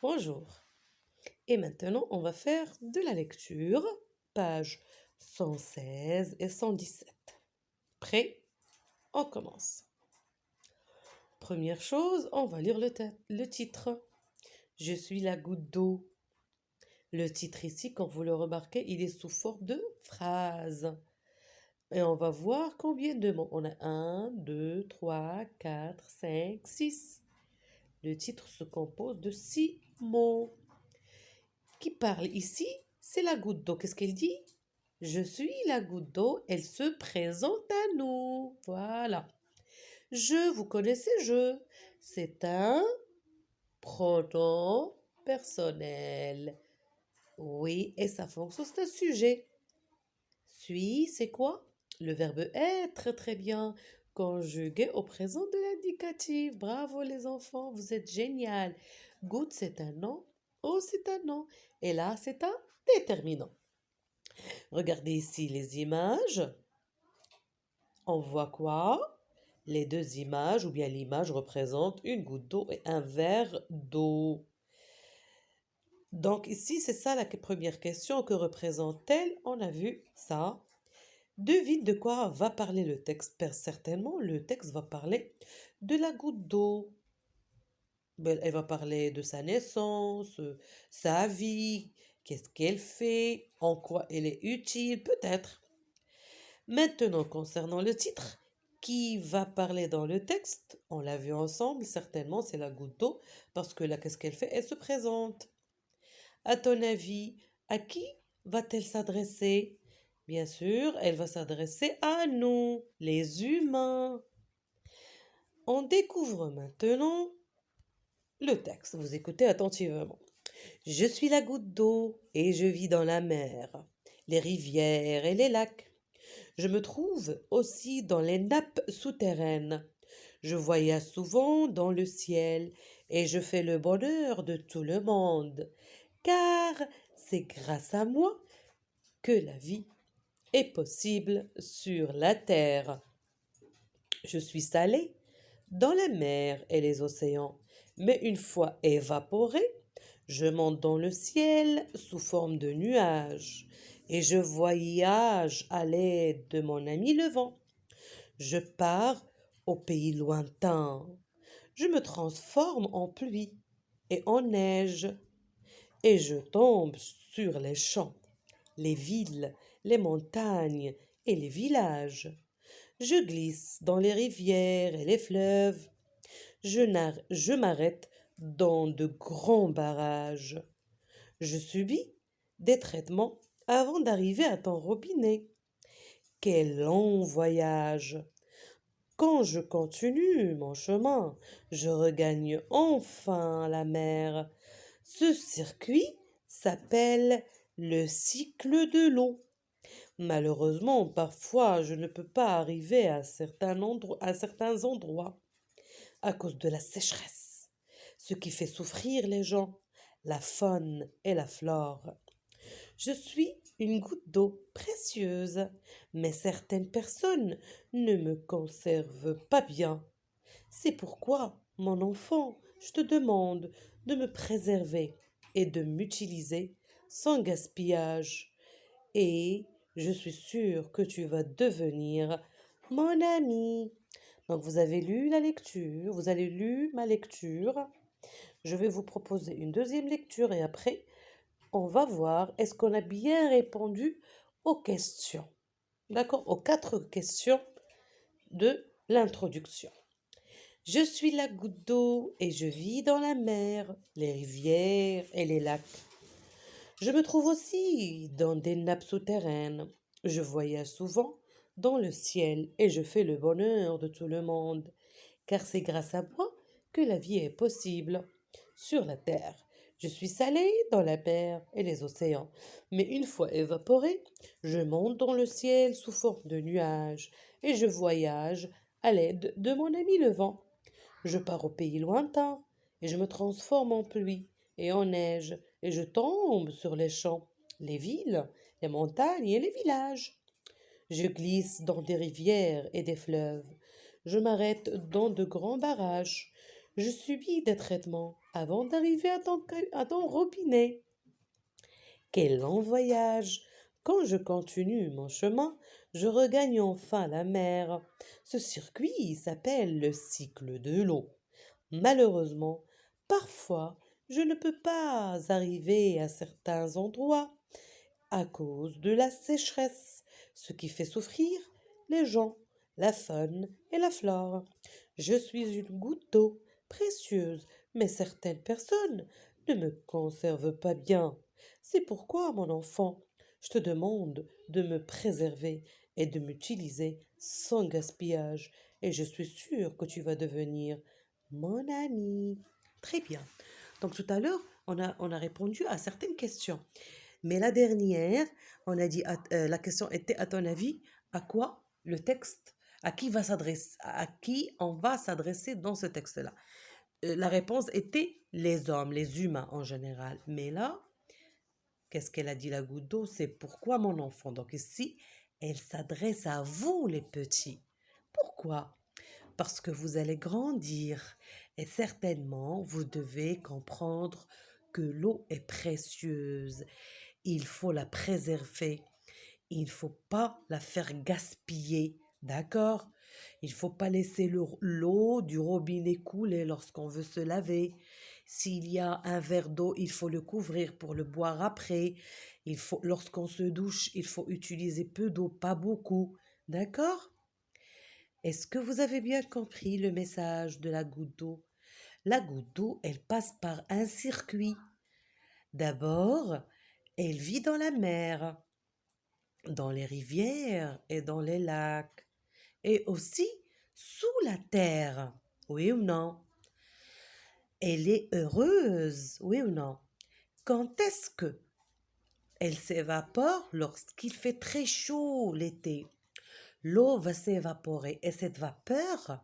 Bonjour. Et maintenant, on va faire de la lecture, pages 116 et 117. Prêt? On commence. Première chose, on va lire le titre. Je suis la goutte d'eau. Le titre ici, quand vous le remarquez, il est sous forme de phrase. Et on va voir combien de mots. On a 1, 2, 3, 4, 5, 6. Le titre se compose de 6 mots. Qui parle ici, c'est la goutte d'eau. Qu'est-ce qu'elle dit? Je suis la goutte d'eau, elle se présente à nous. Voilà. Vous connaissez je. C'est un pronom personnel. Oui, et sa fonction, c'est un sujet. Suis, c'est quoi? Le verbe être, très bien. Conjugué au présent de l'indicatif. Bravo les enfants, vous êtes génial. Goutte, c'est un nom. Oh, c'est un nom. Et là, c'est un déterminant. Regardez ici les images. On voit quoi? Les deux images, ou bien l'image représente une goutte d'eau et un verre d'eau. Donc ici, c'est ça la première question. Que représente-t-elle? On a vu ça. Devine de quoi va parler le texte. Certainement, le texte va parler de la goutte d'eau. Elle va parler de sa naissance, sa vie, qu'est-ce qu'elle fait, en quoi elle est utile, peut-être. Maintenant, concernant le titre, qui va parler dans le texte, on l'a vu ensemble, certainement, c'est la goutte d'eau, parce que là, qu'est-ce qu'elle fait? Elle se présente. À ton avis, à qui va-t-elle s'adresser? Bien sûr, elle va s'adresser à nous, les humains. On découvre maintenant le texte. Vous écoutez attentivement. Je suis la goutte d'eau et je vis dans la mer, les rivières et les lacs. Je me trouve aussi dans les nappes souterraines. Je voyage souvent dans le ciel et je fais le bonheur de tout le monde, car c'est grâce à moi que la vie est possible sur la terre. Je suis salée dans la mer et les océans, mais une fois évaporée, je monte dans le ciel sous forme de nuages et je voyage à l'aide de mon ami le vent. Je pars au pays lointain. Je me transforme en pluie et en neige et je tombe sur les champs, les villes, les montagnes et les villages. Je glisse dans les rivières et les fleuves. Je m'arrête dans de grands barrages. Je subis des traitements avant d'arriver à ton robinet. Quel long voyage! Quand je continue mon chemin, je regagne enfin la mer. Ce circuit s'appelle le cycle de l'eau. Malheureusement, parfois, je ne peux pas arriver à certains endroits à cause de la sécheresse, ce qui fait souffrir les gens, la faune et la flore. Je suis une goutte d'eau précieuse, mais certaines personnes ne me conservent pas bien. C'est pourquoi, mon enfant, je te demande de me préserver et de m'utiliser sans gaspillage. Et je suis sûre que tu vas devenir mon ami. Donc vous avez lu la lecture, vous avez lu ma lecture. Je vais vous proposer une deuxième lecture et après, on va voir est-ce qu'on a bien répondu aux questions. D'accord? Aux 4 questions de l'introduction. Je suis la goutte d'eau et je vis dans la mer, les rivières et les lacs. Je me trouve aussi dans des nappes souterraines. Je voyage souvent dans le ciel et je fais le bonheur de tout le monde, car c'est grâce à moi que la vie est possible sur la terre. Je suis salée dans la mer et les océans, mais une fois évaporée, je monte dans le ciel sous forme de nuages et je voyage à l'aide de mon ami le vent. Je pars au pays lointain et je me transforme en pluie et en neige et je tombe sur les champs, les villes, les montagnes et les villages. Je glisse dans des rivières et des fleuves. Je m'arrête dans de grands barrages. Je subis des traitements avant d'arriver à ton robinet. Quel long voyage! Quand je continue mon chemin, je regagne enfin la mer. Ce circuit s'appelle le cycle de l'eau. Malheureusement, parfois, je ne peux pas arriver à certains endroits à cause de la sécheresse, ce qui fait souffrir les gens, la faune et la flore. Je suis une goutte d'eau précieuse, mais certaines personnes ne me conservent pas bien. C'est pourquoi, mon enfant, je te demande de me préserver et de m'utiliser sans gaspillage, et je suis sûre que tu vas devenir mon ami. Très bien. Donc tout à l'heure, on a répondu à certaines questions. Mais la dernière, on a dit, la question était, à ton avis, à quoi le texte, à qui on va s'adresser dans ce texte-là? La réponse était les hommes, les humains en général. Mais là, qu'est-ce qu'elle a dit la goutte d'eau? C'est pourquoi mon enfant. Donc ici, elle s'adresse à vous, les petits. Pourquoi? Parce que vous allez grandir et certainement vous devez comprendre que l'eau est précieuse. Il faut la préserver. Il ne faut pas la faire gaspiller. D'accord? Il ne faut pas laisser l'eau du robinet couler lorsqu'on veut se laver. S'il y a un verre d'eau, il faut le couvrir pour le boire après. Lorsqu'on se douche, il faut utiliser peu d'eau, pas beaucoup. D'accord? Est-ce que vous avez bien compris le message de la goutte d'eau? La goutte d'eau, elle passe par un circuit. D'abord, elle vit dans la mer, dans les rivières et dans les lacs, et aussi sous la terre. Oui ou non? Elle est heureuse, oui ou non? Quand est-ce que elle s'évapore? Lorsqu'il fait très chaud l'été. L'eau va s'évaporer et cette vapeur,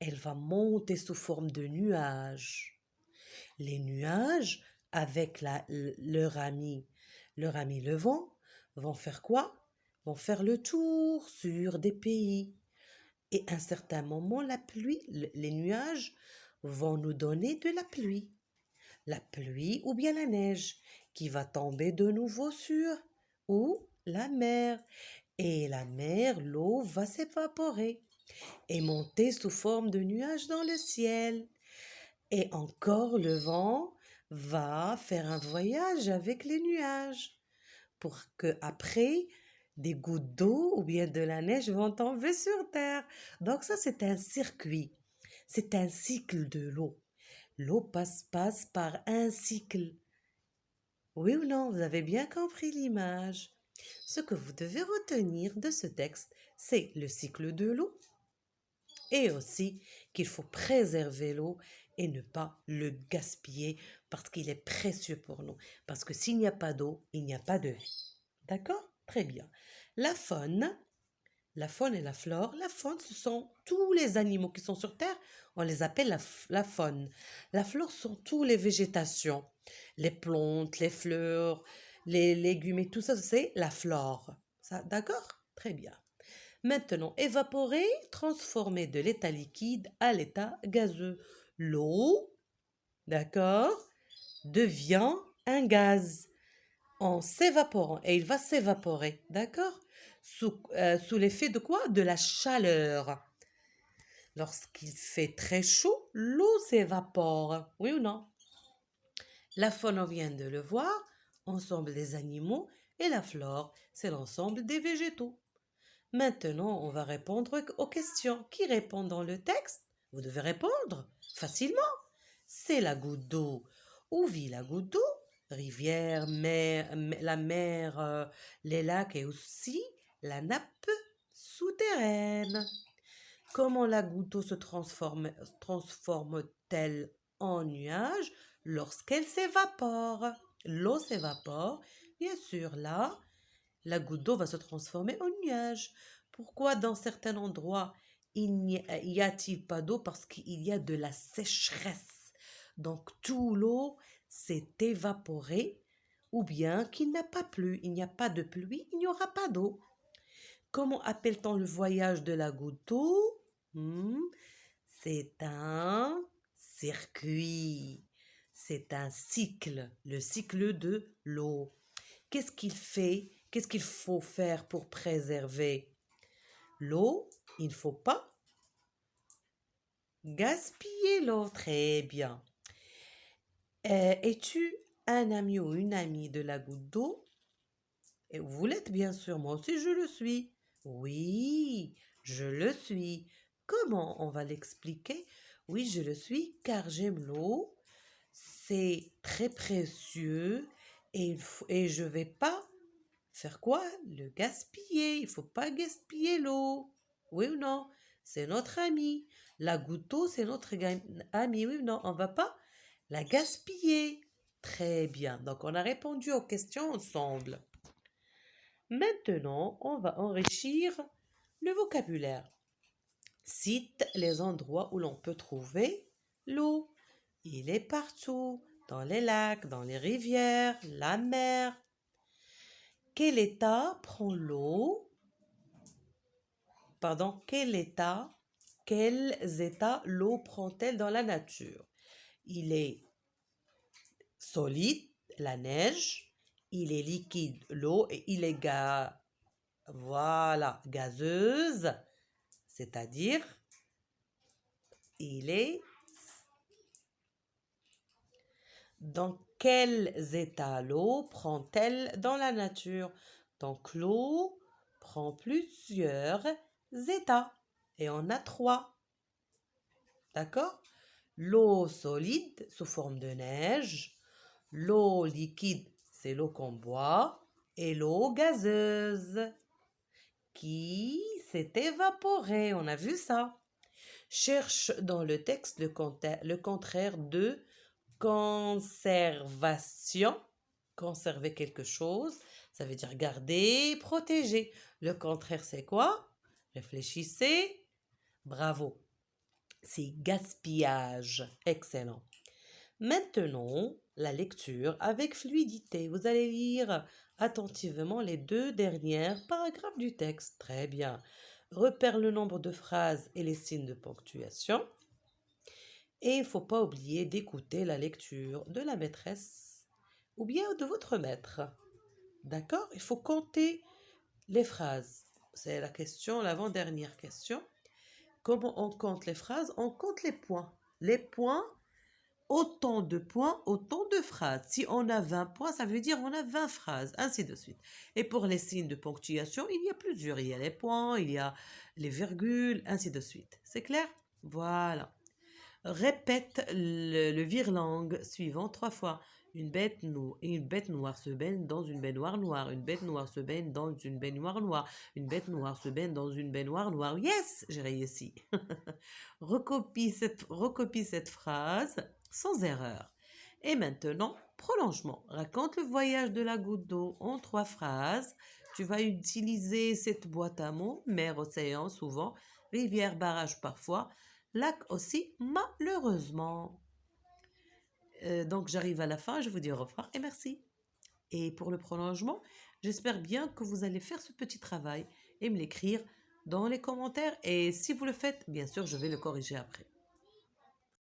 elle va monter sous forme de nuages. Les nuages, avec leur ami le vent, vont faire quoi? Vont faire le tour sur des pays. Et à un certain moment, la pluie, les nuages vont nous donner de la pluie. La pluie ou bien la neige qui va tomber de nouveau sur ou la mer. Et la mer, l'eau va s'évaporer et monter sous forme de nuages dans le ciel. Et encore le vent va faire un voyage avec les nuages pour que après des gouttes d'eau ou bien de la neige vont tomber sur terre. Donc ça c'est un circuit. C'est un cycle de l'eau. L'eau passe par un cycle. Oui ou non, vous avez bien compris l'image. Ce que vous devez retenir de ce texte, c'est le cycle de l'eau et aussi qu'il faut préserver l'eau et ne pas le gaspiller parce qu'il est précieux pour nous. Parce que s'il n'y a pas d'eau, il n'y a pas de vie. D'accord? Très bien. La faune, la faune et la flore. La faune, ce sont tous les animaux qui sont sur Terre. On les appelle la faune. La flore sont toutes les végétations. Les plantes, les fleurs, les légumes et tout ça, c'est la flore. Ça, d'accord? Très bien. Maintenant, évaporer, transformer de l'état liquide à l'état gazeux. L'eau, d'accord, devient un gaz en s'évaporant et il va s'évaporer, d'accord, sous l'effet de quoi? De la chaleur. Lorsqu'il fait très chaud, l'eau s'évapore, oui ou non? La faune, on vient de le voir, ensemble des animaux, et la flore, c'est l'ensemble des végétaux. Maintenant, on va répondre aux questions. Qui répond dans le texte? Vous devez répondre facilement. C'est la goutte d'eau. Où vit la goutte d'eau? Rivière, mer, la mer, les lacs et aussi la nappe souterraine. Comment la goutte d'eau se transforme-t-elle en nuage lorsqu'elle s'évapore? L'eau s'évapore. Bien sûr, là, la goutte d'eau va se transformer en nuage. Pourquoi dans certains endroits y a-t-il pas d'eau? Parce qu'il y a de la sécheresse. Donc tout l'eau s'est évaporée ou bien qu'il n'a pas plu. Il n'y a pas de pluie, il n'y aura pas d'eau. Comment appelle-t-on le voyage de la goutte d'eau? C'est un circuit. C'est un cycle, le cycle de l'eau. Qu'est-ce qu'il fait? Qu'est-ce qu'il faut faire pour préserver l'eau? Il ne faut pas gaspiller l'eau. Très bien. Es-tu un ami ou une amie de la goutte d'eau? Et vous l'êtes bien sûr, moi aussi je le suis. Oui, je le suis. Comment on va l'expliquer? Oui, je le suis car j'aime l'eau. C'est très précieux et je vais pas faire quoi? Le gaspiller. Il faut pas gaspiller l'eau. Oui ou non? C'est notre ami. La goutte d'eau, c'est notre ami. Oui ou non? On va pas la gaspiller. Très bien. Donc, on a répondu aux questions ensemble. Maintenant, on va enrichir le vocabulaire. Cite les endroits où l'on peut trouver l'eau. Il est partout, dans les lacs, dans les rivières, la mer. Quel état prend l'eau? Pardon, quels états l'eau prend-elle dans la nature? Il est solide, la neige. Il est liquide, l'eau. Et il est gazeuse, c'est-à-dire il est dans quels états l'eau prend-elle dans la nature? Donc l'eau prend plusieurs états et on a 3. D'accord? L'eau solide sous forme de neige, l'eau liquide, c'est l'eau qu'on boit, et l'eau gazeuse qui s'est évaporée. On a vu ça. Cherche dans le texte le contraire de conservation. Conserver quelque chose, ça veut dire garder, protéger. Le contraire, c'est quoi? Réfléchissez. Bravo. C'est gaspillage. Excellent. Maintenant, la lecture avec fluidité. Vous allez lire attentivement les 2 dernières paragraphes du texte. Très bien. Repère le nombre de phrases et les signes de ponctuation. Et il ne faut pas oublier d'écouter la lecture de la maîtresse ou bien de votre maître. D'accord? Il faut compter les phrases. C'est la question, l'avant-dernière question. Comment on compte les phrases? On compte les points. Les points, autant de points, autant de phrases. Si on a 20 points, ça veut dire on a 20 phrases, ainsi de suite. Et pour les signes de ponctuation, il y a plusieurs. Il y a les points, il y a les virgules, ainsi de suite. C'est clair? Voilà. Répète le virelangue suivant 3 fois. Une bête noire se baigne dans une baignoire noire. Une bête noire se baigne dans une baignoire noire. Une bête noire se baigne dans une baignoire noire. Yes, j'ai réussi. recopie cette phrase sans erreur. Et maintenant, prolongement. Raconte le voyage de la goutte d'eau en 3 phrases. Tu vas utiliser cette boîte à mots, mer, océan souvent, rivière, barrage parfois, lac aussi, malheureusement. Donc j'arrive à la fin, je vous dis au revoir et merci. Et pour le prolongement, j'espère bien que vous allez faire ce petit travail et me l'écrire dans les commentaires. Et si vous le faites, bien sûr, je vais le corriger après.